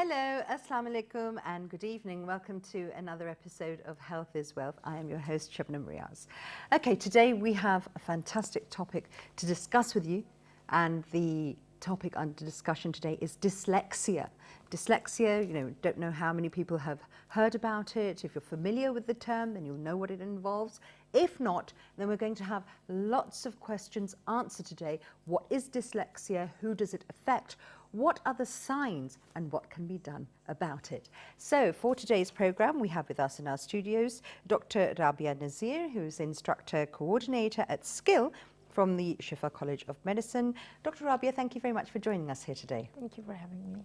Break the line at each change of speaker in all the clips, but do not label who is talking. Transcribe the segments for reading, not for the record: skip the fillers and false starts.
Hello, Assalamu alaikum and good evening. Welcome to another episode of Health is Wealth. I am your host, Shabnam Riaz. Okay, today we have a fantastic topic to discuss with you, and the topic under discussion today is dyslexia. Dyslexia, don't know how many people have heard about it. If you're familiar with the term, then you'll know what it involves. If not, then we're going to have lots of questions answered today. What is dyslexia? Who does it affect? What are the signs and what can be done about it? So for today's program, we have with us in our studios Dr. Rabia Nazir, who's instructor coordinator at Skill from the Shifa College of Medicine. Dr. Rabia, thank you very much for joining us here today.
Thank you for having me.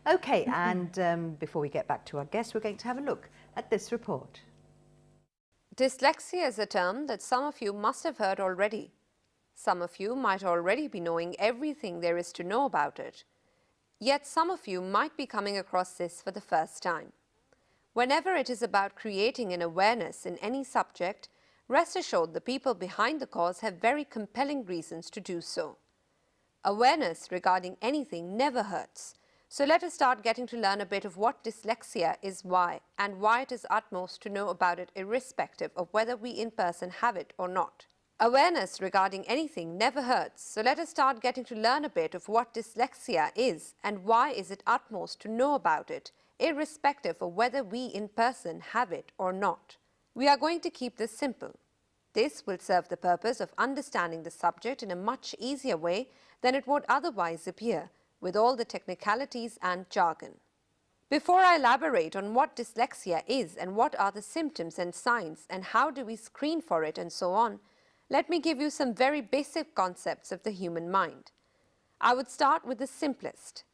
Okay, and before we get back to our guests, we're going to have a look at this report.
Dyslexia is a term that some of you must have heard already. Some of you might already be knowing everything there is to know about it. Yet some of you might be coming across this for the first time. Whenever it is about creating an awareness in any subject, rest assured the people behind the cause have very compelling reasons to do so. Awareness regarding anything never hurts. So let us start getting to learn a bit of what dyslexia is, why it is utmost to know about it irrespective of whether we in person have it or not. Awareness regarding anything never hurts, so let us start getting to learn a bit of what dyslexia is and why is it utmost to know about it, irrespective of whether we in person have it or not. We are going to keep this simple. This will serve the purpose of understanding the subject in a much easier way than it would otherwise appear, with all the technicalities and jargon. Before I elaborate on what dyslexia is and what are the symptoms and signs and how do we screen for it and so on, let me give you some very basic concepts of the human mind. I would start with the simplest.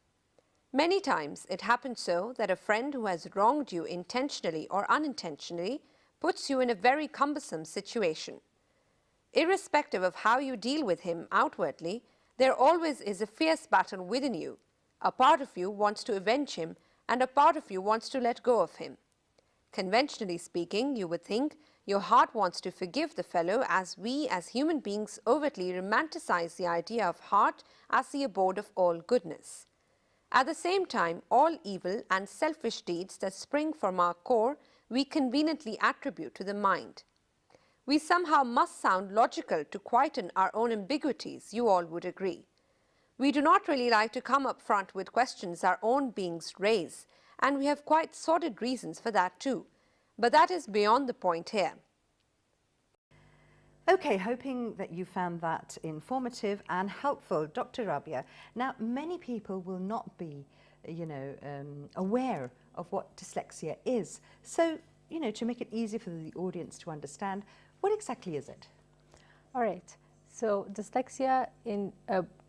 Many times it happens so that a friend who has wronged you intentionally or unintentionally puts you in a very cumbersome situation. Irrespective of how you deal with him outwardly, there always is a fierce battle within you. A part of you wants to avenge him and a part of you wants to let go of him. Conventionally speaking, you would think your heart wants to forgive the fellow, as we as human beings overtly romanticize the idea of heart as the abode of all goodness. At the same time, all evil and selfish deeds that spring from our core, we conveniently attribute to the mind. We somehow must sound logical to quieten our own ambiguities, you all would agree. We do not really like to come up front with questions our own beings raise, and we have quite sordid reasons for that too. But that is beyond the point here.
Okay, hoping that you found that informative and helpful, Dr. Rabia. Now, many people will not be, aware of what dyslexia is. So, to make it easier for the audience to understand, what exactly is it?
All right. So dyslexia,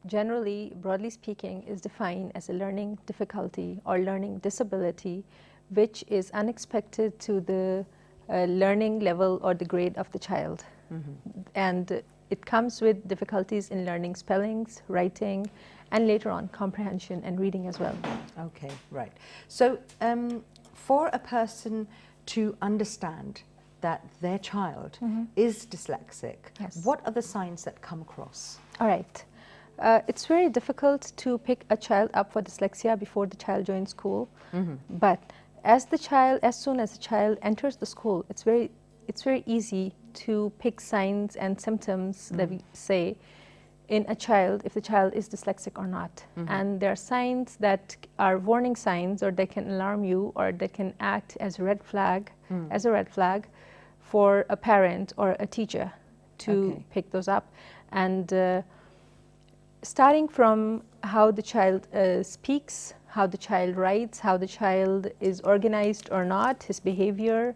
generally, broadly speaking, is defined as a learning difficulty or learning disability, which is unexpected to the learning level or the grade of the child. Mm-hmm. And it comes with difficulties in learning spellings, writing, and later on comprehension and reading as well.
Okay, right. So for a person to understand that their child is dyslexic,
yes,
what are the signs that come across?
All right. It's very difficult to pick a child up for dyslexia before the child joins school, but as soon as the child enters the school, it's very easy to pick signs and symptoms that we say in a child, if the child is dyslexic or not. And there are signs that are warning signs, or they can alarm you, or they can act as a red flag, for a parent or a teacher to pick those up. And starting from how the child speaks, how the child writes, how the child is organized or not, his behavior,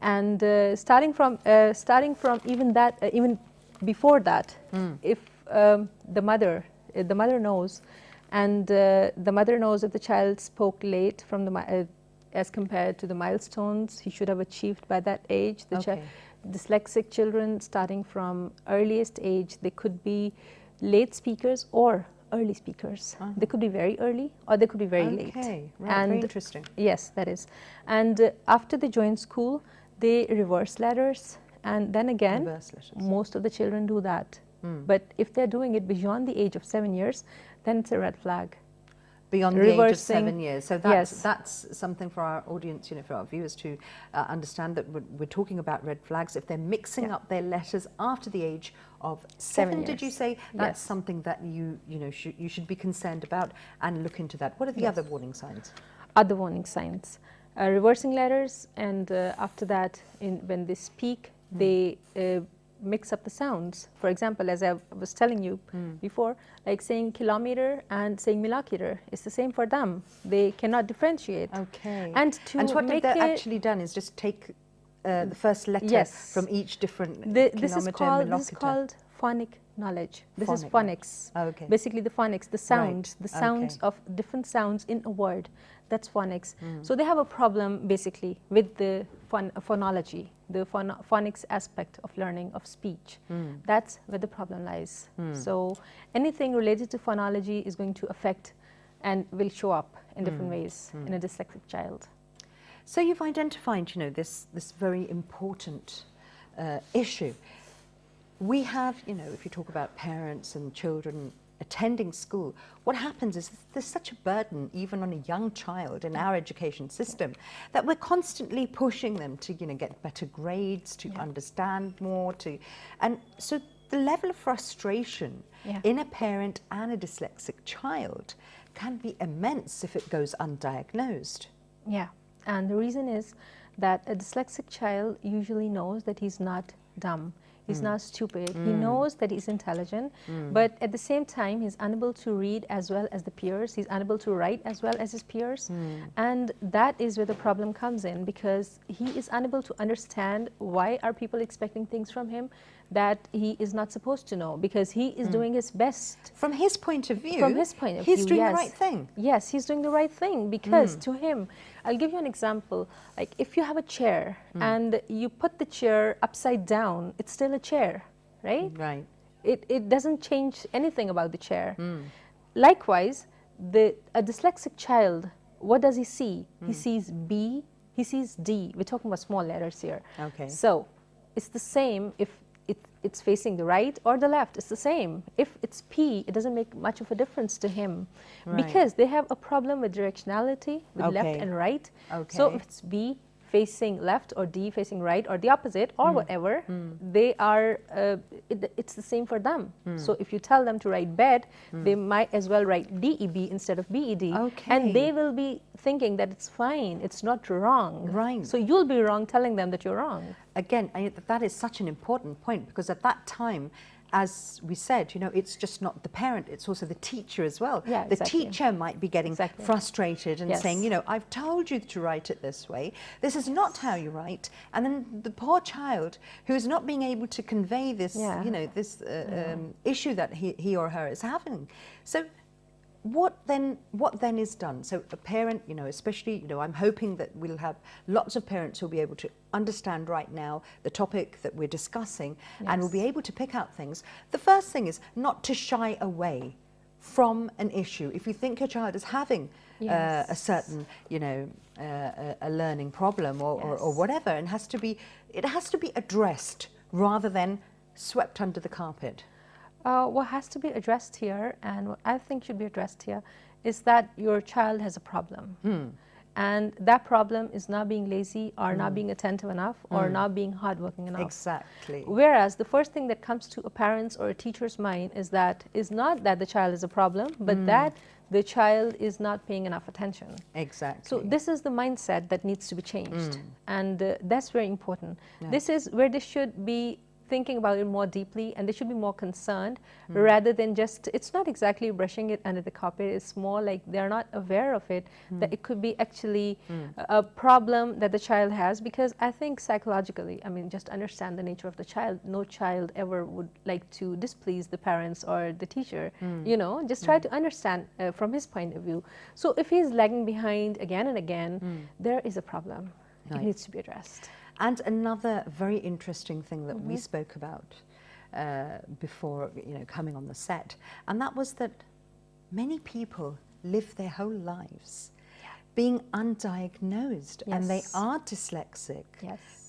and starting from even before that, if the mother knows, and the mother knows if the child spoke late from as compared to the milestones he should have achieved by that age. Dyslexic children, starting from earliest age, they could be late speakers or early speakers. They could be very early or they could be very late.
Okay, right, very interesting.
Yes, that is. And after they join school, they reverse letters, and then again, most of the children do that. But if they're doing it beyond the age of 7 years, then it's a red flag.
Beyond the age of
reversing.
7 years. So that's something for our audience, for our viewers to understand, that we're talking about red flags. If they're mixing up their letters after the age of 7, did you say? That's something that you should be concerned about and look into that. What are the other warning signs?
Other warning signs. Reversing letters, and after that, when they speak, they mix up the sounds. For example, as I was telling you before, like saying kilometer and saying millimeter, it's the same for them. They cannot differentiate.
Okay.
And
what they've actually done is just take the first letter from each different kilometer,
this is called phonic knowledge. This is phonics.
Okay.
Basically the phonics, the sounds, of different sounds in a word. That's phonics. So they have a problem basically with the phonology, the phonics aspect of learning of speech. That's where the problem lies. So anything related to phonology is going to affect and will show up in different ways in a dyslexic child.
So you've identified, this very important issue. We have, if you talk about parents and children attending school, what happens is there's such a burden even on a young child in our education system that we're constantly pushing them to get better grades, to understand more, and so the level of frustration in a parent and a dyslexic child can be immense if it goes undiagnosed.
Yeah, and the reason is that a dyslexic child usually knows that he's not dumb. He's not stupid. He knows that he's intelligent, but at the same time, he's unable to read as well as the peers. He's unable to write as well as his peers. And that is where the problem comes in, because he is unable to understand why are people expecting things from him that he is not supposed to know, because he is doing his best.
From his point of view,
he's
doing the right thing.
Yes, he's doing the right thing, because to him, I'll give you an example. Like if you have a chair and you put the chair upside down, it's still a chair, right?
Right.
It doesn't change anything about the chair. Likewise, a dyslexic child, what does he see? He sees B, he sees D. We're talking about small letters here.
Okay.
So it's the same if it's facing the right or the left. It's the same. If it's P, it doesn't make much of a difference to him, because they have a problem with directionality, with left and right. So if it's B facing left or D facing right or the opposite or whatever, they are, it's the same for them. So if you tell them to write bed, they might as well write DEB instead of BED. And they will be thinking that it's fine, it's not wrong.
Right.
So you'll be wrong telling them that you're wrong.
Again, that is such an important point, because at that time, as we said, it's just not the parent, it's also the teacher as well.
Yeah,
the teacher might be getting frustrated and saying, I've told you to write it this way. This is not how you write. And then the poor child who is not being able to convey this, this issue that he or her is having. So what then is done? So a parent, especially, I'm hoping that we'll have lots of parents who'll be able to understand right now the topic that we're discussing and will be able to pick out things. The first thing is not to shy away from an issue. If you think your child is having a certain, a learning problem or whatever, and it has to be addressed rather than swept under the carpet.
What has to be addressed here, and what I think should be addressed here, is that your child has a problem. And that problem is not being lazy or not being attentive enough or not being hardworking enough.
Exactly.
Whereas the first thing that comes to a parent's or a teacher's mind is not that the child is a problem, but that the child is not paying enough attention.
Exactly.
So this is the mindset that needs to be changed. And that's very important. This is where they should be thinking about it more deeply, and they should be more concerned rather than just, it's not exactly brushing it under the carpet, it's more like they're not aware of it, that it could be actually a problem that the child has, because I think psychologically, just understand the nature of the child. No child ever would like to displease the parents or the teacher, just try to understand from his point of view. So if he's lagging behind again and again, there is a problem. It needs to be addressed.
And another very interesting thing that we spoke about before, coming on the set, and that was that many people live their whole lives being undiagnosed, and they are dyslexic,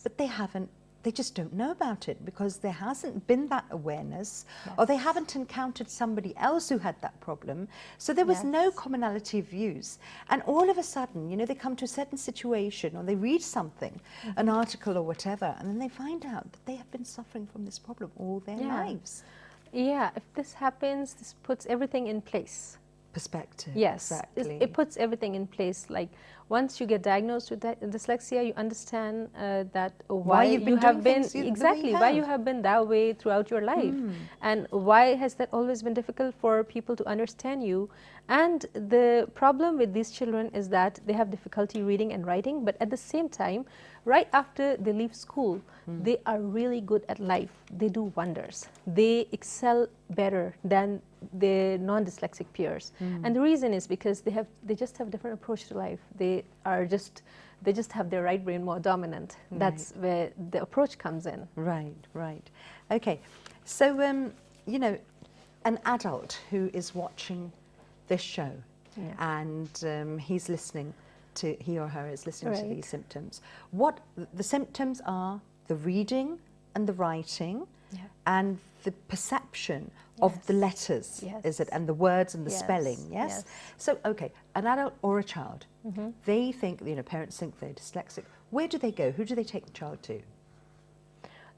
but they haven't they just don't know about it because there hasn't been that awareness, or they haven't encountered somebody else who had that problem. So there was no commonality of views. And all of a sudden, you know, they come to a certain situation or they read something, an article or whatever, and then they find out that they have been suffering from this problem all their lives.
Yeah, if this happens, this puts everything in place.
Perspective.
Yes,
exactly.
it puts everything in place. Like once you get diagnosed with dyslexia, you understand that why you have been why you have been that way throughout your life, and why has that always been difficult for people to understand you. And the problem with these children is that they have difficulty reading and writing, but at the same time, right after they leave school, they are really good at life. They do wonders. They excel better than their non-dyslexic peers. And the reason is because they just have a different approach to life. They just have their right brain more dominant. That's where the approach comes in.
Right, right. Okay, so you know, an adult who is watching this show and he or her is listening to these symptoms. What the symptoms are: the reading and the writing, and the perception of the letters, is it, and the words and the spelling, yes? So, okay, an adult or a child, they think, you know, parents think they're dyslexic. Where do they go? Who do they take the child to?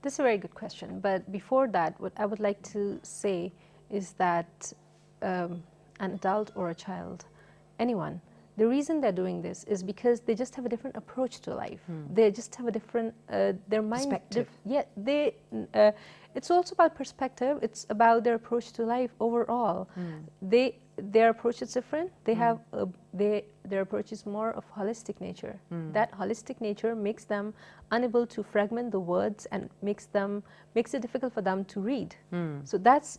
This is a very good question, but before that, what I would like to say is that an adult or a child, anyone, the reason they're doing this is because they just have a different approach to life. They just have a different, their mind.
Perspective.
It's also about perspective. It's about their approach to life overall. Their approach is different. They have their approach is more of holistic nature. That holistic nature makes them unable to fragment the words and makes it difficult for them to read. So that's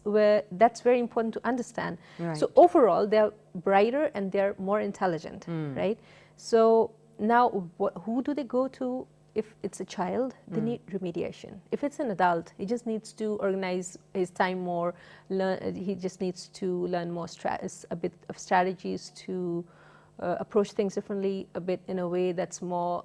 very important to understand.
Right.
So overall, they're brighter and they're more intelligent, right? So now, who do they go to? If it's a child, they need remediation. If it's an adult, he just needs to organize his time more. He just needs to learn more a bit of strategies to approach things differently, a bit in a way that's more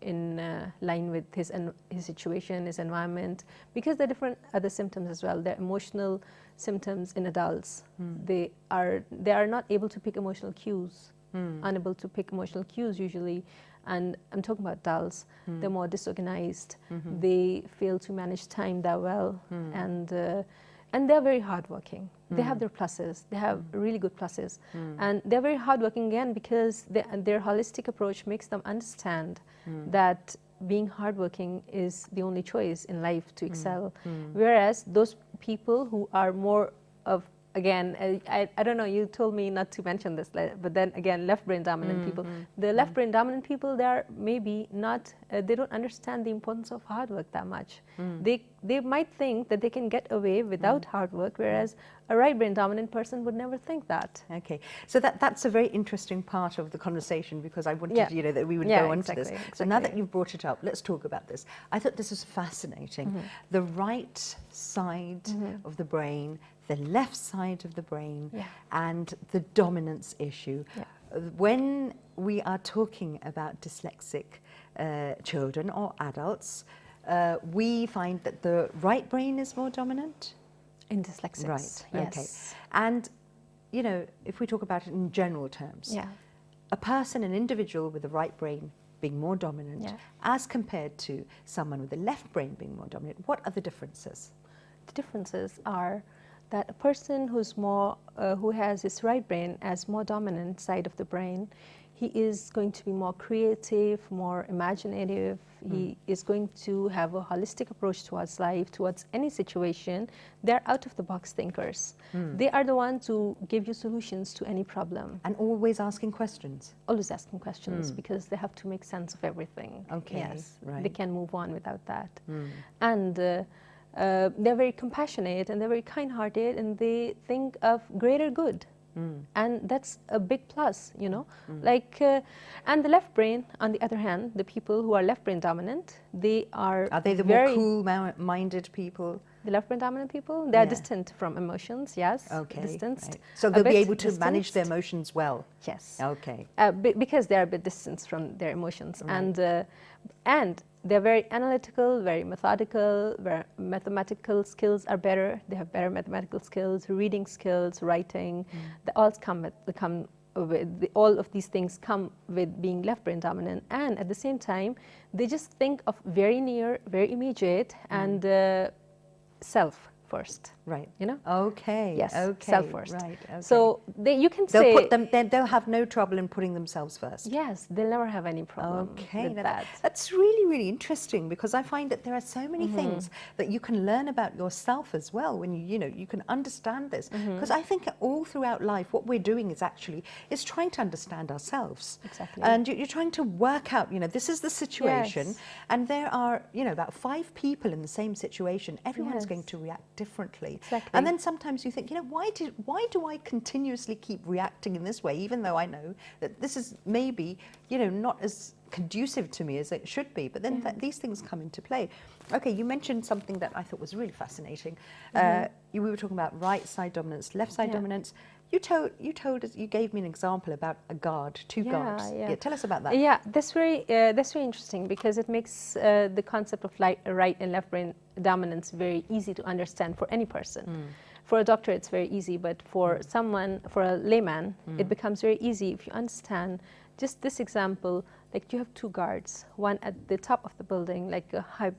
in line with his situation, his environment, because there are different other symptoms as well. There are emotional symptoms in adults. They are not able to pick emotional cues, unable to pick emotional cues usually. And I'm talking about adults. They're more disorganized. They fail to manage time that well, and they're very hardworking. They have their pluses. They have really good pluses, and they're very hardworking again because their holistic approach makes them understand that being hardworking is the only choice in life to excel. Whereas those people who are more of, again, I don't know, you told me not to mention this, but then again, left brain dominant people. The left brain dominant people, they are maybe not, they don't understand the importance of hard work that much. They might think that they can get away without hard work, whereas a right brain dominant person would never think that.
Okay, so that's a very interesting part of the conversation, because I wanted you know, that we would go on to this. So now that you've brought it up, let's talk about this. I thought this was fascinating. The right side of the brain, the left side of the brain, and the dominance issue. When we are talking about dyslexic children or adults, we find that the right brain is more dominant.
In dyslexics,
right,
yes.
Okay. And, you know, if we talk about it in general terms, a person, an individual with the right brain being more dominant as compared to someone with the left brain being more dominant, what are the differences?
The differences are that a person who's more, who has his right brain as more dominant side of the brain, he is going to be more creative, more imaginative. He is going to have a holistic approach towards life, towards any situation. They're out-of-the-box thinkers. They are the ones who give you solutions to any problem.
And always asking questions.
Always asking questions, because they have to make sense of everything.
Okay,
yes,
right.
They can't move on without that. And they're very compassionate and they're very kind-hearted, and they think of greater good. And that's a big plus, you know. Like, and the left brain, on the other hand, the people who are left brain dominant, they are
the
very
more cool-minded people?
the left brain dominant people. They are distant from emotions, yes.
Okay.
Distanced.
Right. So they'll be able to manage their emotions well.
Yes.
Okay.
Because they are a bit distant from their emotions.
Right.
And they're very analytical, very methodical, very mathematical skills are better. They have better mathematical skills, reading skills, writing. They all all of these things come with being left brain dominant, and at the same time they just think of very near, very immediate, and self first.
Right.
You know?
Okay.
Yes.
Okay.
Self first.
Right. Okay.
So you can say
they'll have no trouble in putting themselves first.
yes, they'll never have any problem with that.
That's really, really interesting, because I find that there are so many things that you can learn about yourself as well when you can understand this. Because I think all throughout life, what we're doing is trying to understand ourselves.
Exactly.
And you're trying to work out, this is the situation,
Yes.
and there are, about 5 people in the same situation. Everyone's going to react differently.
Exactly.
And then sometimes you think, why do I continuously keep reacting in this way, even though I know that this is maybe, not as conducive to me as it should be, but then these things come into play. Okay, you mentioned something that I thought was really fascinating. We were talking about right side dominance, left side dominance. You told us, you gave me an example about a guard, 2 guards.
Yeah.
Tell us about that.
Yeah, that's very interesting, because it makes the concept of right and left brain dominance very easy to understand for any person. For a doctor, it's very easy, but for for a layman, it becomes very easy if you understand just this example. Like, you have 2 guards, one at the top of the building, like a high,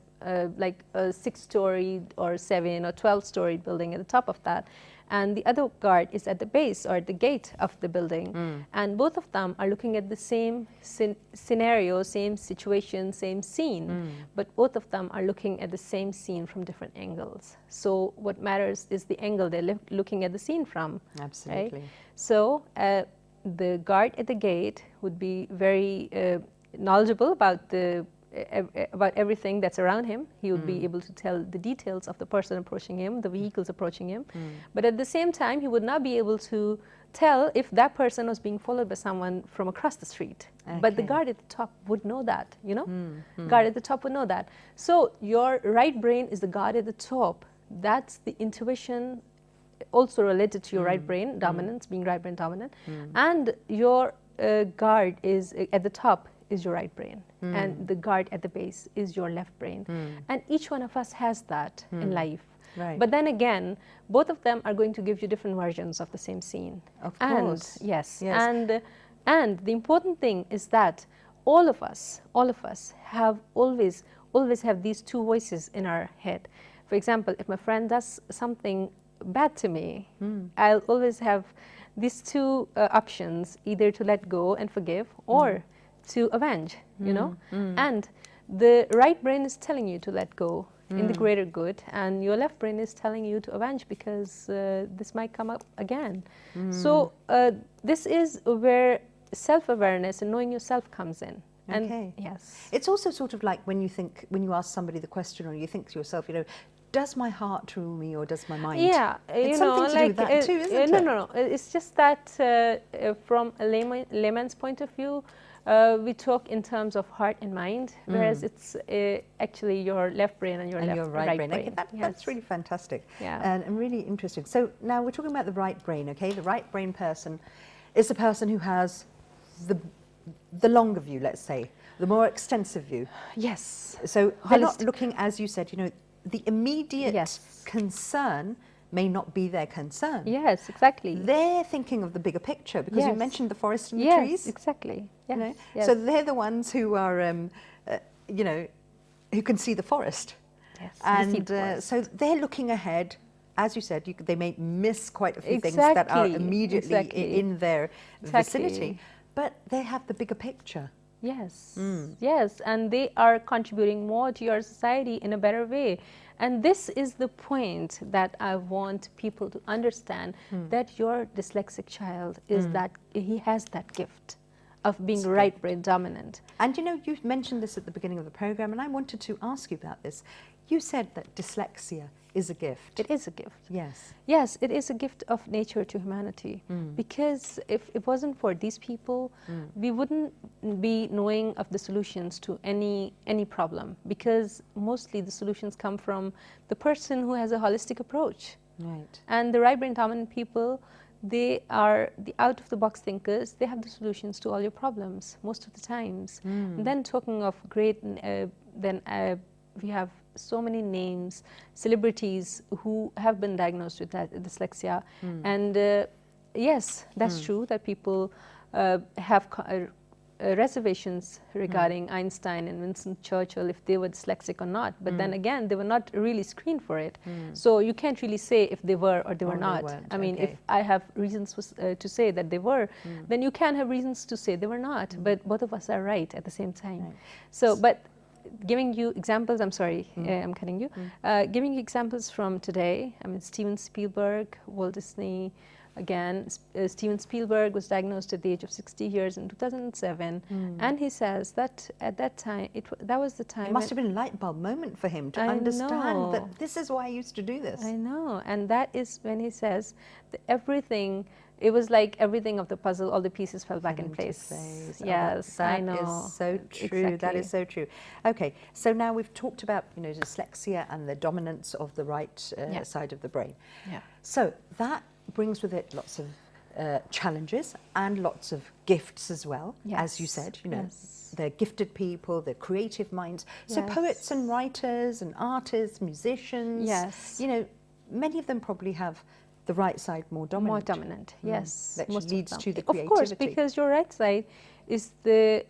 like a 6-story or 7 or 12-story building at the top of that, and the other guard is at the base or at the gate of the building, and both of them are looking at the same scenario, same situation, same scene, but both of them are looking at the same scene from different angles. So what matters is the angle they're looking at the scene from.
Absolutely.
Right? So the guard at the gate would be very knowledgeable about about everything that's around him. He would be able to tell the details of the person approaching him, the vehicles approaching him. But at the same time, he would not be able to tell if that person was being followed by someone from across the street. But the guard at the top would know that, Guard at the top would know that. So your right brain is the guard at the top. That's the intuition also related to your right brain dominance, being right brain dominant. And your guard is at the top is your right brain, and the guard at the base is your left brain. And each one of us has that in life.
Right.
But then again, both of them are going to give you different versions of the same scene.
Of course.
And, yes. And the important thing is that all of us have always have these 2 voices in our head. For example, if my friend does something bad to me, I'll always have these 2 options, either to let go and forgive, or to avenge, And the right brain is telling you to let go in the greater good, and your left brain is telling you to avenge, because this might come up again. So this is where self-awareness and knowing yourself comes in. And yes,
it's also sort of like when you ask somebody the question, or you think to yourself, does my heart rule me or does my mind?
Yeah,
it's something to do with that too, isn't it?
No. It's just that from a layman's point of view, we talk in terms of heart and mind, whereas it's actually your left brain and your right brain.
Okay, that's really fantastic.
Yeah.
And really interesting. So now we're talking about the right brain, okay? The right brain person is the person who has the longer view, let's say, the more extensive view.
Yes.
So they're not looking, as you said, the immediate concern may not be their concern.
Yes, exactly.
They're thinking of the bigger picture, because you mentioned the forest and the trees.
Yes, exactly. Yes.
So they're the ones who are, who can see the forest.
Yes.
And so they're looking ahead. As you said, they may miss quite a few things that are immediately in their vicinity, but they have the bigger picture.
Yes, yes, and they are contributing more to your society in a better way. And this is the point that I want people to understand, that your dyslexic child is that he has that gift of being right brain dominant.
And you mentioned this at the beginning of the program, and I wanted to ask you about this. You said that dyslexia is a gift.
It is a gift.
Yes.
Yes, it is a gift of nature to humanity. Because if it wasn't for these people, we wouldn't be knowing of the solutions to any problem, because mostly the solutions come from the person who has a holistic approach.
Right.
And the right brain dominant people, they are the out-of-the-box thinkers. They have the solutions to all your problems most of the times. And then talking of great, we have so many names, celebrities who have been diagnosed with dyslexia. And yes, that's true that people have reservations regarding Einstein and Winston Churchill, if they were dyslexic or not. But then again, they were not really screened for it. So you can't really say if they were or they were not. I mean, if I have reasons to say that they were, then you can have reasons to say they were not. But both of us are right at the same time.
Right.
So, but giving you examples, I'm sorry, I'm cutting you. Giving you examples from today, I mean, Steven Spielberg, Walt Disney. Again, Steven Spielberg was diagnosed at the age of 60 years in 2007, and he says that at that time, that was the time.
It must have been a light bulb moment for him to understand that this is why I used to do this.
I know, and that is when he says that everything, it was like everything of the puzzle, all the pieces fell back in place. Yes, I know.
That is so true.
Exactly.
That is so true. Okay, so now we've talked about, you know, dyslexia and the dominance of the right side of the brain.
Yeah.
So that brings with it lots of challenges and lots of gifts as well. As you said, you know, they're gifted people, they're creative minds. So poets and writers and artists, musicians, you know, many of them probably have the right side more dominant.
More dominant, yes.
That leads to the
Of
creativity.
course, because your right side is the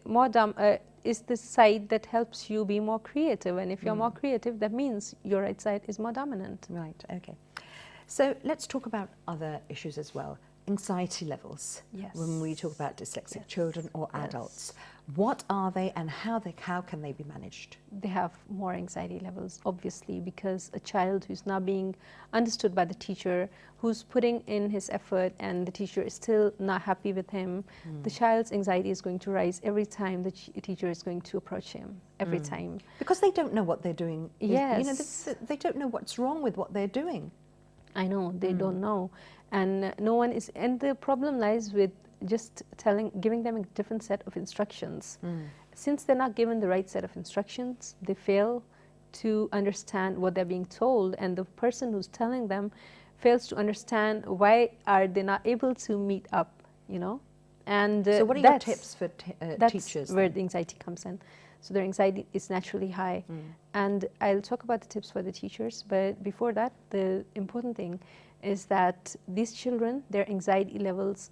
is the side that helps you be more creative. And if you're more creative, that means your right side is more dominant.
Right, okay. So let's talk about other issues as well. Anxiety levels.
Yes.
When we talk about dyslexic children or adults, what are they and how can they be managed?
They have more anxiety levels, obviously, because a child who's not being understood by the teacher, who's putting in his effort and the teacher is still not happy with him, the child's anxiety is going to rise every time the teacher is going to approach him, every time.
Because they don't know what they're doing.
Yes.
You know, they don't know what's wrong with what they're doing.
I know, they don't know. And no one is, and the problem lies with just giving them a different set of instructions. Since they're not given the right set of instructions, they fail to understand what they're being told, and the person who's telling them fails to understand why are they not able to meet up, you know. And
so what are your tips for teachers?
That's where the anxiety comes in. So their anxiety is naturally high. And I'll talk about the tips for the teachers, but before that, the important thing is that these children, their anxiety levels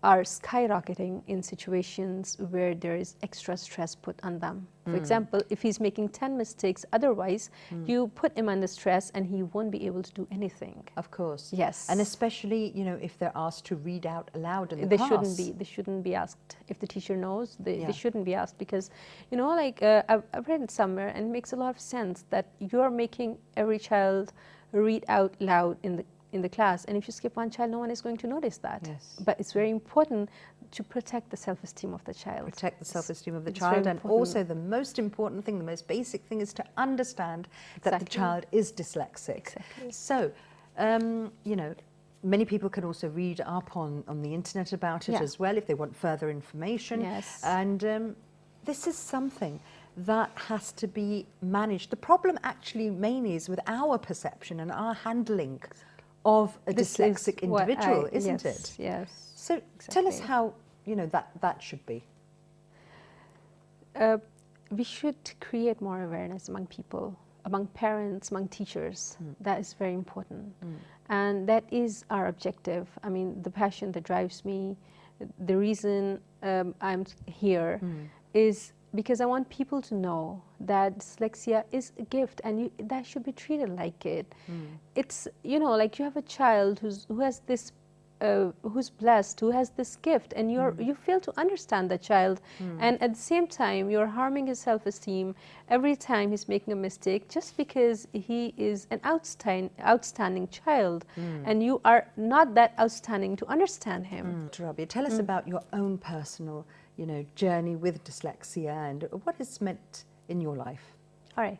are skyrocketing in situations where there is extra stress put on them. For example, if he's making 10 mistakes otherwise, you put him under stress and he won't be able to do anything.
Of course.
Yes.
And especially, you know, if they're asked to read out aloud in the
they
class.
They shouldn't be asked. If the teacher knows, they shouldn't be asked, because, you know, like I've read it somewhere and it makes a lot of sense that you're making every child read out loud in the class, and if you skip one child, no one is going to notice that.
Yes.
But it's very important to protect the self-esteem of the child.
Protect the self-esteem of the child, and also the most important thing, the most basic thing, is to understand that the child is dyslexic.
Exactly.
So, you know, many people can also read up on the internet about it as well if they want further information.
Yes.
And this is something that has to be managed. The problem actually mainly is with our perception and our handling of a dyslexic individual, isn't it?
Yes.
So tell us how, you know, that should be.
We should create more awareness among people, among parents, among teachers. That is very important. And that is our objective. I mean, the passion that drives me, the reason I'm here is because I want people to know that dyslexia is a gift, and that should be treated like it. It's, you know, like you have a child who has this, who's blessed, who has this gift, and you fail to understand the child, and at the same time you're harming his self-esteem every time he's making a mistake, just because he is an outstanding child, and you are not that outstanding to understand him.
Rabia, tell us about your own personal, you know, journey with dyslexia and what it's meant in your life.
All right,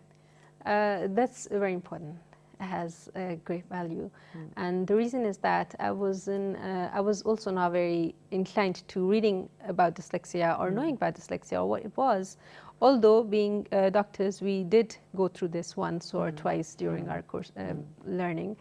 that's very important. has a great value. And the reason is that I was also not very inclined to reading about dyslexia or knowing about dyslexia or what it was. Although being doctors, we did go through this once or twice during our course learning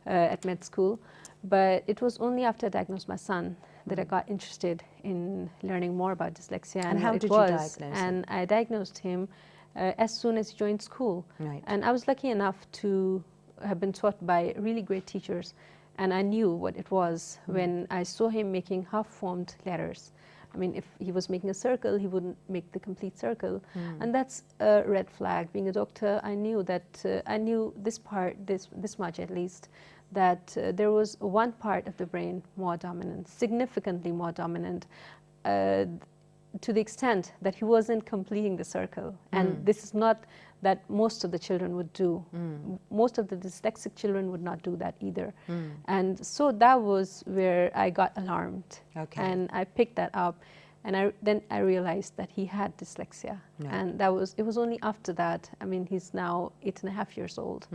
at med school. But it was only after I diagnosed my son that I got interested in learning more about dyslexia.
And how did you diagnose him?
And I diagnosed him as soon as he joined school.
Right.
And I was lucky enough to have been taught by really great teachers. And I knew what it was when I saw him making half-formed letters. I mean, if he was making a circle, he wouldn't make the complete circle. And that's a red flag. Being a doctor, I knew that, I knew this part, this much at least, that there was one part of the brain more dominant, significantly more dominant, to the extent that he wasn't completing the circle. And this is not that most of the children would do. Most of the dyslexic children would not do that either. And so that was where I got alarmed.
Okay.
And I picked that up. And then I realized that he had dyslexia.
Right.
And it was only after that, I mean, he's now 8.5 years old.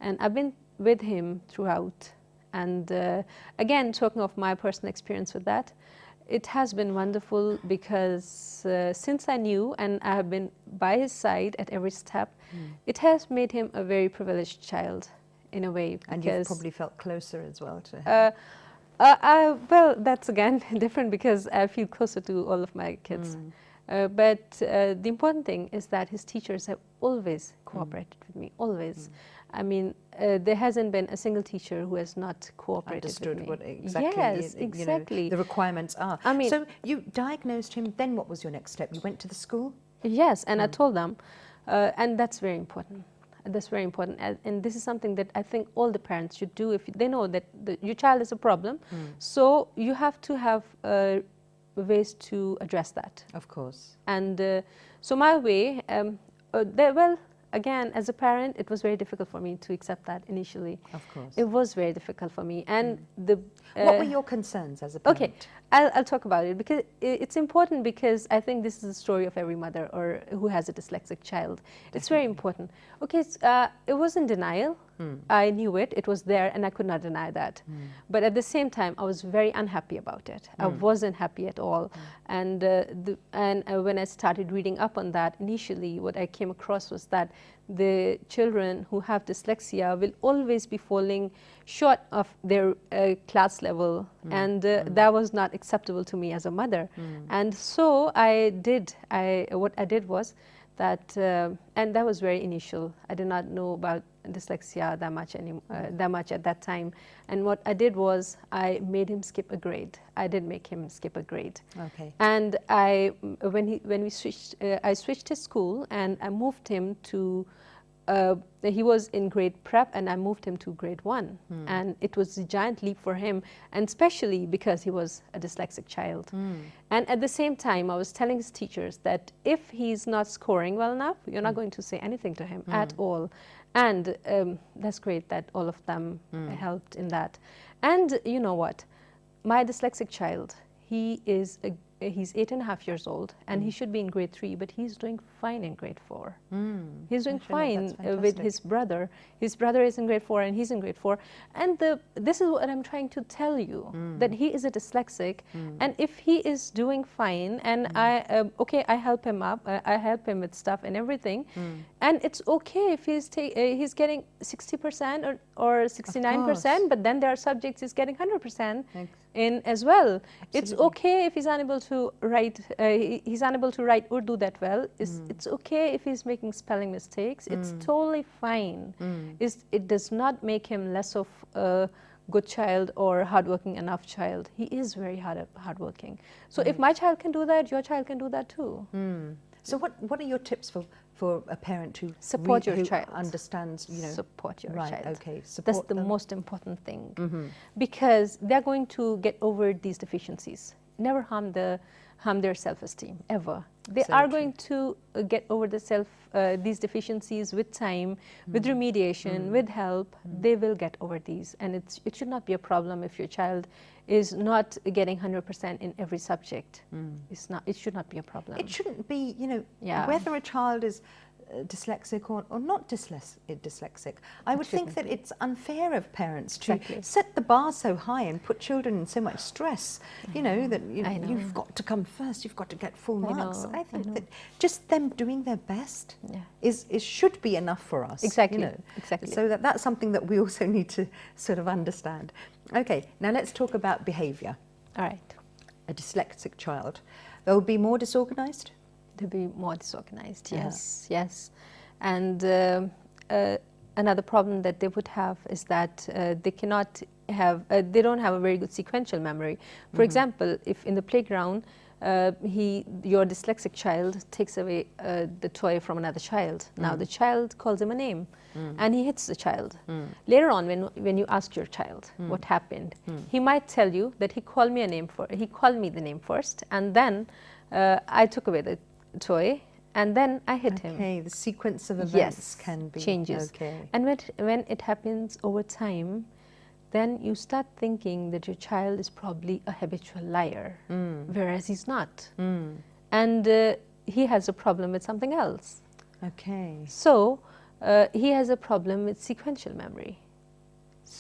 And I've been with him throughout. And again, talking of my personal experience with that, it has been wonderful because since I knew and I have been by his side at every step, it has made him a very privileged child in a way.
And you've probably felt closer as well to him.
Well, that's again different because I feel closer to all of my kids. But the important thing is that his teachers have always cooperated with me, always. I mean, there hasn't been a single teacher who has not cooperated with me.
What exactly,
yes, exactly.
The requirements are.
I mean,
so you diagnosed him, then what was your next step? You went to the school?
Yes, and I told them, and that's very important. That's very important, and this is something that I think all the parents should do if they know that your child is a problem. So you have to have ways to address that.
Of course.
And so my way, well, again, as a parent, it was very difficult for me to accept that initially.
Of course.
It was very difficult for me. And
what were your concerns as a parent?
Okay, I'll talk about it because it's important, because I think this is the story of every mother or who has a dyslexic child. It's very important. Okay, it was in denial. I knew it. It was there, and I could not deny that. But at the same time, I was very unhappy about it. I wasn't happy at all. And when I started reading up on that, initially, what I came across was that the children who have dyslexia will always be falling short of their class level, and that was not acceptable to me as a mother. And so what I did was that, and that was very initial. I did not know about dyslexia that much at that time. And what I did was I made him skip a grade. I did make him skip a grade.
Okay.
And when we switched, I switched his school, and I moved him to. He was in grade prep, and I moved him to grade 1. And it was a giant leap for him, and especially because he was a dyslexic child. And at the same time, I was telling his teachers that if he's not scoring well enough, you're not going to say anything to him at all. And that's great that all of them helped in that. And you know what? My dyslexic child, he's 8.5 years old, and he should be in grade 3, but he's doing fine in grade 4. He's doing fine with his brother. His brother is in grade 4, and he's in grade 4. And this is what I'm trying to tell you, that he is a dyslexic, and if he is doing fine, and I help him up, I help him with stuff and everything, and it's okay if he's getting 60% or 69%, but then there are subjects he's getting 100% in as well. Absolutely. It's okay if he's unable to write. He's unable to write Urdu that well. It's okay if he's making spelling mistakes. It's totally fine. It does not make him less of a good child or hardworking enough child. He is very hardworking. So if my child can do that, your child can do that too.
So what are your tips for a parent who
support your child,
understands,
support your child.
Okay,
that's the most important thing, because they're going to get over these deficiencies. Never harm their self-esteem ever. They are going to get over these deficiencies with time, with remediation, with help. They will get over these, and it should not be a problem if your child is not getting 100% in every subject. It should not be a problem.
It shouldn't be, whether a child is dyslexic or not dyslexic. I would think that it's unfair of parents to
Exactly.
set the bar so high and put children in so much stress, you know, that you've got to come first, you've got to get full marks. I think that just them doing their best is should be enough for us.
Exactly.
You know?
Exactly.
So that's something that we also need to sort of understand. Okay, now let's talk about behaviour.
All right.
A dyslexic child, they'll be more disorganized?
To be more disorganized, yes, yes. And another problem that they would have is that they cannot have, they don't have a very good sequential memory. For example, if in the playground, your dyslexic child takes away the toy from another child. Now the child calls him a name and he hits the child. Later on, when you ask your child what happened, he might tell you that he called me the name first, and then I took away the toy, and then I hit him.
Okay, the sequence of events can be
changes.
Okay.
And when it happens over time, then you start thinking that your child is probably a habitual liar, whereas he's not. And he has a problem with something else.
Okay.
So he has a problem with sequential memory.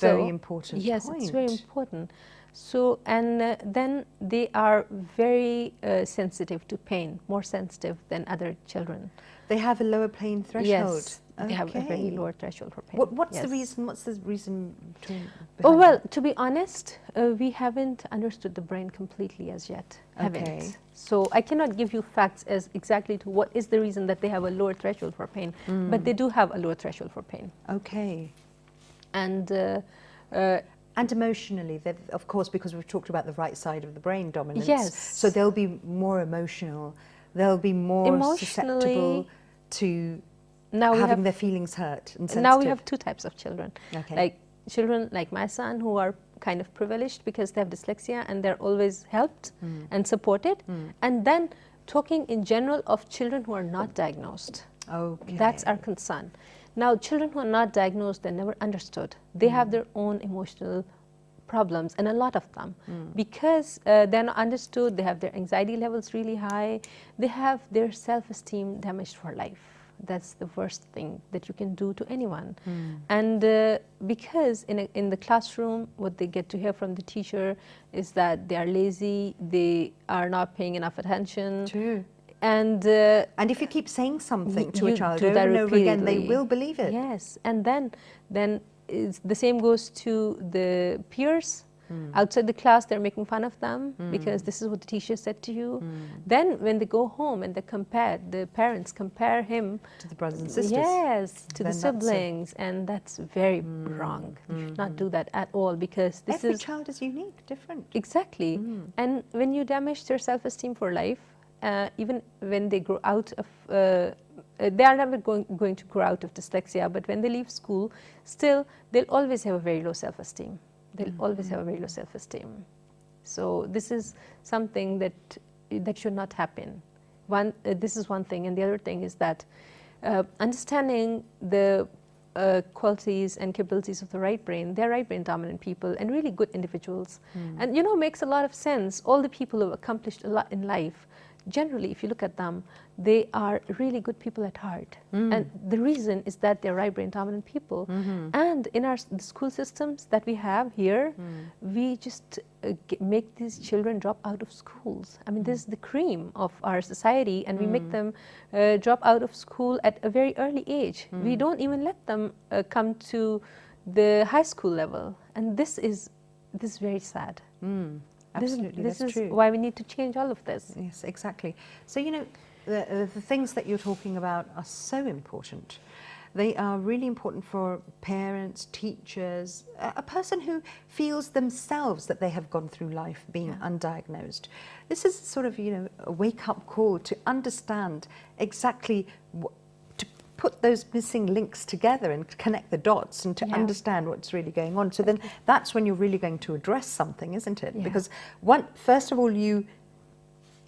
Very important
Yes,
point.
it's very important. So, and then they are very sensitive to pain, more sensitive than other children.
They have a lower pain threshold.
Yes, they have a very lower threshold for pain.
What's the reason? What's the reason behind
Oh, well,
that?
to be honest, we haven't understood the brain completely as yet. Haven't. So I cannot give you facts as exactly to what is the reason that they have a lower threshold for pain, but they do have a lower threshold for pain.
Okay.
And
emotionally, of course, because we've talked about the right side of the brain dominance.
Yes.
So they'll be more emotional. They'll be more susceptible to having their feelings hurt and sensitive.
Now we have two types of children.
Okay.
Like children like my son who are kind of privileged because they have dyslexia and they're always helped and supported. And then talking in general of children who are not diagnosed.
Okay.
That's our concern. Now, children who are not diagnosed, they're never understood. They have their own emotional problems, and a lot of them. Because they're not understood, they have their anxiety levels really high, they have their self-esteem damaged for life. That's the worst thing that you can do to anyone. And because in the classroom, what they get to hear from the teacher is that they are lazy, they are not paying enough attention.
True.
And
if you keep saying something to a child over and over again, they will believe it.
Yes, and then the same goes to the peers. Outside the class, they're making fun of them because this is what the teacher said to you. Then when they go home and the parents compare him
to the brothers and sisters.
Yes, to the siblings, and that's very wrong. You should not do that at all, because
every child is unique, different.
Exactly. And when you damage their self-esteem for life, even when they grow out of, they are never going to grow out of dyslexia, but when they leave school, still, they'll always have a very low self-esteem. They'll always have a very low self-esteem. So this is something that should not happen. This is one thing, and the other thing is that understanding the qualities and capabilities of the right brain, they're right brain dominant people and really good individuals. And makes a lot of sense. All the people who have accomplished a lot in life, generally, if you look at them, they are really good people at heart. And the reason is that they're right brain dominant people. And in the school systems that we have here, we just make these children drop out of schools. I mean, this is the cream of our society, and we make them drop out of school at a very early age. We don't even let them come to the high school level. And this is very sad.
Absolutely,
this
that's
is
true.
why we need to change all of this.
Yes, exactly. So, the things that you're talking about are so important. They are really important for parents, teachers, a person who feels themselves that they have gone through life being undiagnosed. This is sort of, a wake-up call to understand exactly to put those missing links together and connect the dots and to understand what's really going on. So then that's when you're really going to address something, isn't it? Because first of all, you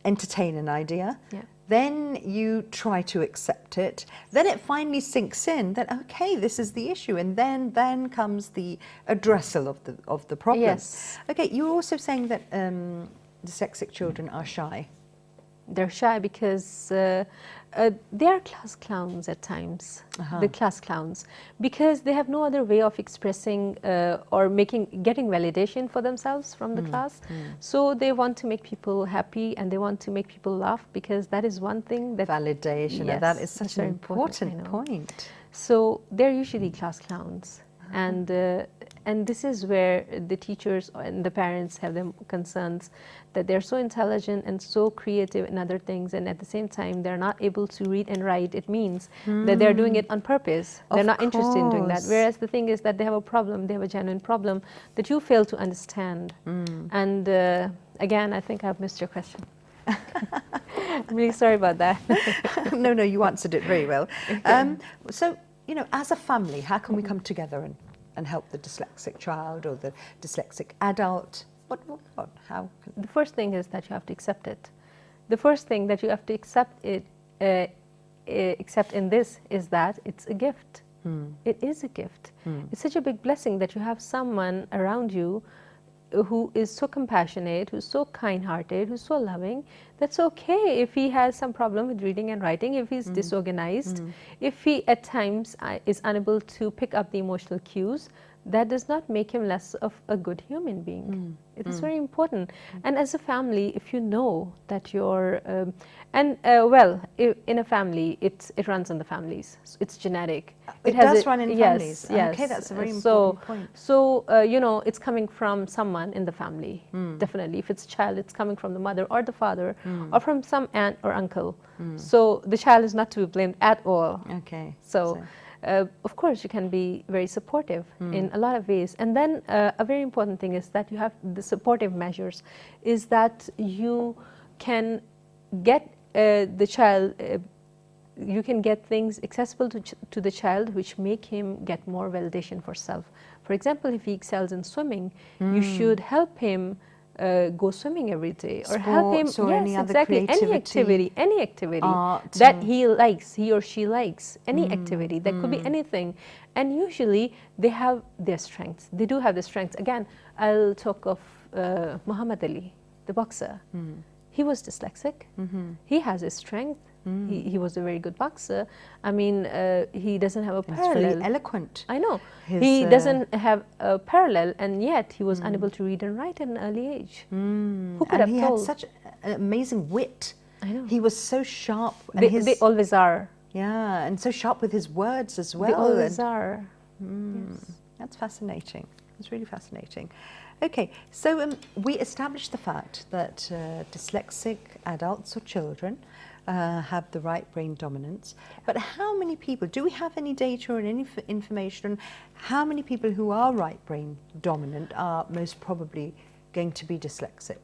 entertain an idea. Then you try to accept it. Then it finally sinks in that, okay, this is the issue. And then comes the addressal of the problem.
Yes.
Okay, you were also saying that dyslexic children are shy.
They're shy because They are class clowns at times, the class clowns, because they have no other way of expressing or getting validation for themselves from the class. So they want to make people happy and they want to make people laugh, because that is one thing that...
Validation,
Yes,
that is such an important
I know.
point.
So they're usually class clowns. And this is where the teachers and the parents have them concerns that they're so intelligent and so creative in other things, and at the same time they're not able to read and write. It means that they're doing it on purpose. They're not interested in doing that. Whereas the thing is that they have a problem, they have a genuine problem that you fail to understand. And again, I think I've missed your question. I'm really sorry about that.
No, you answered it very well. Okay. So, as a family, how can we come together and help the dyslexic child or the dyslexic adult? How?
The first thing is that you have to accept it. The first thing that you have to accept in this is that it's a gift. It is a gift. It's such a big blessing that you have someone around you who is so compassionate, who's so kind-hearted, who's so loving. That's okay if he has some problem with reading and writing, if he's disorganized, if he at times is unable to pick up the emotional cues. That does not make him less of a good human being. It is very important. And as a family, if you know that you're, in a family, it runs in the families. So it's genetic.
It does run in families.
Yes.
Okay, that's a very important point.
So, it's coming from someone in the family, definitely. If it's a child, it's coming from the mother or the father or from some aunt or uncle. So the child is not to be blamed at all.
Okay.
So of course, you can be very supportive in a lot of ways. And then a very important thing is that you have the supportive measures, is that you can get the child, you can get things accessible to the child which make him get more validation for self. For example, if he excels in swimming, you should help him go swimming every day, or help him, any activity
art,
that he likes, he or she likes, any activity, that could be anything. And usually they have their strengths. They do have their strengths. Again, I'll talk of Muhammad Ali, the boxer. He was dyslexic. He has his strength. He was a very good boxer. I mean, he doesn't have a parallel.
He's very eloquent.
I know. He doesn't have a parallel, and yet he was unable to read and write at an early age. Who could have told?
He had such an amazing wit.
I know.
He was so sharp.
And they always are.
Yeah, and so sharp with his words as well.
They always are. Yes.
That's fascinating. It's really fascinating. Okay, so we established the fact that dyslexic adults or children have the right brain dominance, but how many people, do we have any data or any information on how many people who are right brain dominant are most probably going to be dyslexic?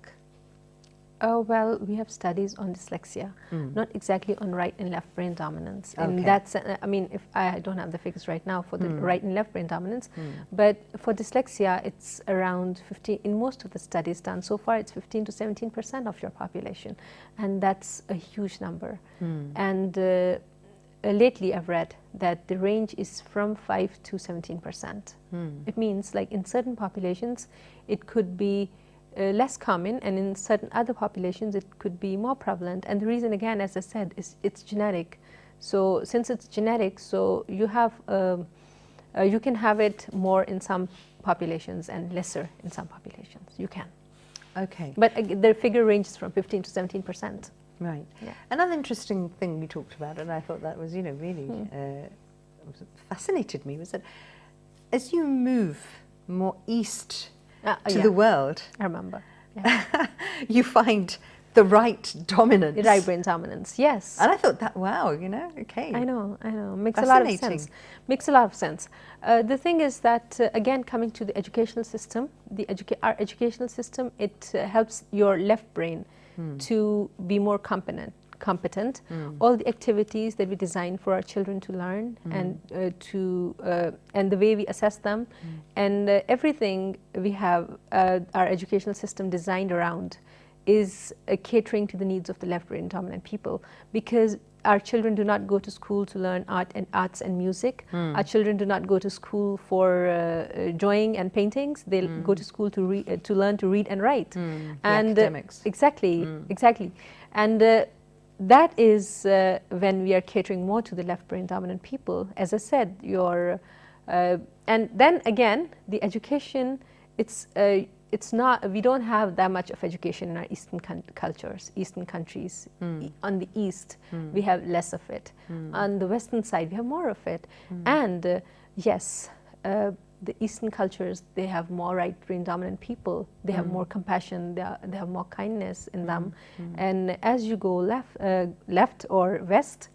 Oh, well, we have studies on dyslexia, not exactly on right and left brain dominance.
Okay.
And that's, I mean, if I don't have the figures right now for the right and left brain dominance, but for dyslexia, it's around 15, in most of the studies done so far, it's 15 to 17% of your population. And that's a huge number. And lately I've read that the range is from 5 to 17%. It means, like, in certain populations, it could be less common, and in certain other populations it could be more prevalent. And the reason, again, as I said, is it's genetic. So since it's genetic, so you have you can have it more in some populations and lesser in some populations. You can. Okay. But the figure ranges from 15 to 17%.
Right. Yeah. Another interesting thing we talked about, and I thought that was, really fascinated me, was that as you move more east to the world,
I remember,
you find the right dominance.
The right brain dominance, yes.
And I thought that, wow, okay.
I know, makes a lot of sense. Makes a lot of sense. The thing is that, again, coming to the educational system, our educational system, it helps your left brain to be more competent. All the activities that we design for our children to learn and and the way we assess them and everything we have our educational system designed around is catering to the needs of the left brain dominant people, because our children do not go to school to learn arts and music. Our children do not go to school for drawing and paintings. They go to school to learn to read and write.
And
academics. Exactly. And that is when we are catering more to the left brain dominant people. As I said, and then again, the education, it's not, we don't have that much of education in our Eastern cultures, Eastern countries. On the East, we have less of it. On the Western side, we have more of it. And yes, the Eastern cultures, they have more right brain dominant people. They have more compassion. They have more kindness in them. And as you go left or west,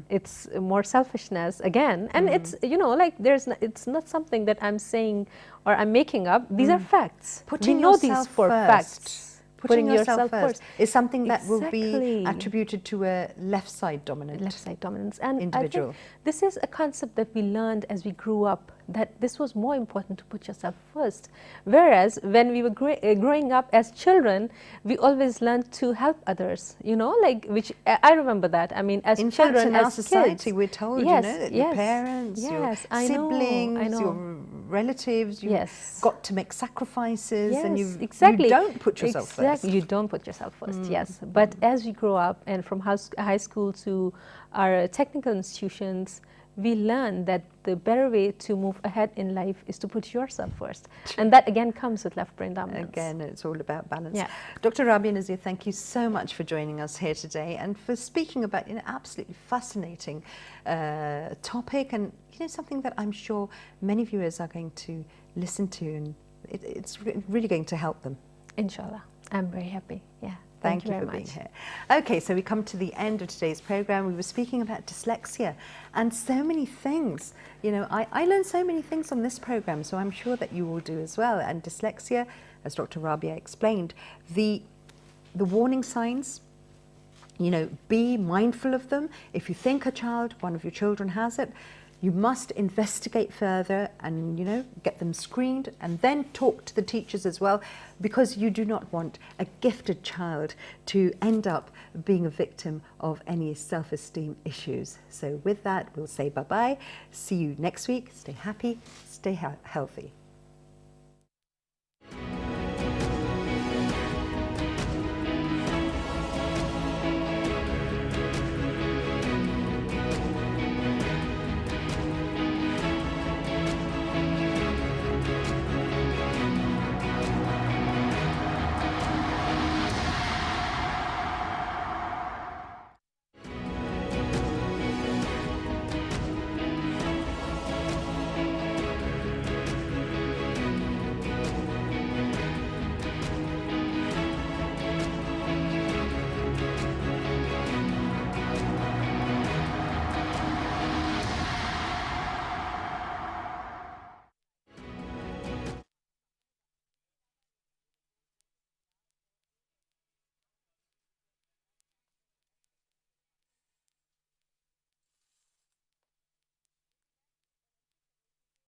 it's more selfishness again. And it's, you know, like it's not something that I'm saying or I'm making up. These are facts.
Putting
we know
yourself
these for
first.
facts.
Putting yourself first is something that will
Exactly.
be attributed to a left side dominant
Left side dominance. And
individual.
I think this is a concept that we learned as we grew up, that this was more important to put yourself first. Whereas when we were growing up as children, we always learned to help others, you know, like, which I remember that. I mean, as
in
children,
fact, in
as
our society,
kids,
we're told,
yes,
you know, that
yes,
your parents,
yes,
your
I
siblings,
know.
your relatives, you've
Yes.
got to make sacrifices, and you don't put yourself first.
You don't put yourself first, yes. But as we grow up, and from high school to our technical institutions, we learn that the better way to move ahead in life is to put yourself first. And that again comes with left brain dominance.
Again, it's all about balance.
Yeah.
Dr. Rabia Nazir, thank you so much for joining us here today and for speaking about an absolutely fascinating topic, and something that I'm sure many viewers are going to listen to, and it's really going to help them.
Inshallah. I'm very happy. Yeah.
Thank you
very
for
much.
being here. Okay, so we come to the end of today's program. We were speaking about dyslexia and so many things. I learned so many things on this program, so I'm sure that you will do as well. And dyslexia, as Dr. Rabia explained, the warning signs, be mindful of them. If you think one of your children has it, you must investigate further and, get them screened, and then talk to the teachers as well, because you do not want a gifted child to end up being a victim of any self-esteem issues. So with that, we'll say bye-bye. See you next week. Stay happy, stay healthy.